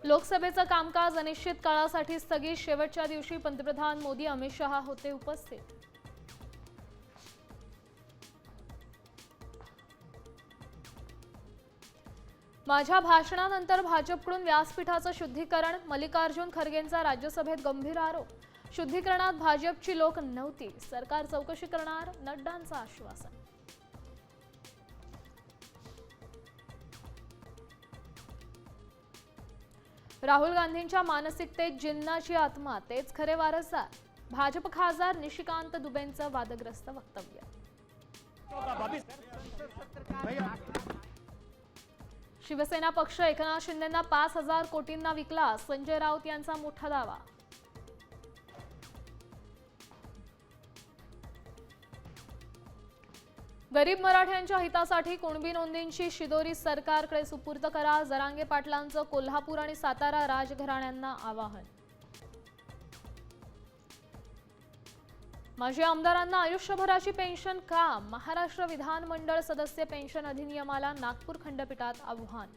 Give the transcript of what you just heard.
लोकसभेचं कामकाज अनिश्चित काळासाठी स्थगित। शेवटच्या दिवशी पंतप्रधान मोदी अमित शहा होते उपस्थित। माझ्या भाषणानंतर भाजपकडून व्यासपीठाचं शुद्धीकरण। मल्लिकार्जुन खरगेंचा राज्यसभेत गंभीर आरोप। शुद्धीकरणात भाजपची लोक नव्हती, सरकार चौकशी करणार, नड्डांचं आश्वासन। राहुल गांधींच्या मानसिकतेत जिन्नाची आत्मा, तेच खरे वारसदार। भाजप खासदार निशिकांत दुबेंचं वादग्रस्त वक्तव्य। शिवसेना पक्ष एकनाथ शिंदेंना 5,000 कोटींना विकला, संजय राऊत यांचा मोठा दावा। गरीब मराठ्यांच्या हितासाठी कुणबी नोंदींची शिदोरी सरकारकडे सुपूर्द करा। जरांगे पाटलांचं कोल्हापूर आणि सातारा राजघराण्यांना आवाहन। माजी आमदारांना आयुष्यभराची पेन्शन का? महाराष्ट्र विधानमंडळ सदस्य पेन्शन अधिनियमाला नागपूर खंडपीठात आव्हान।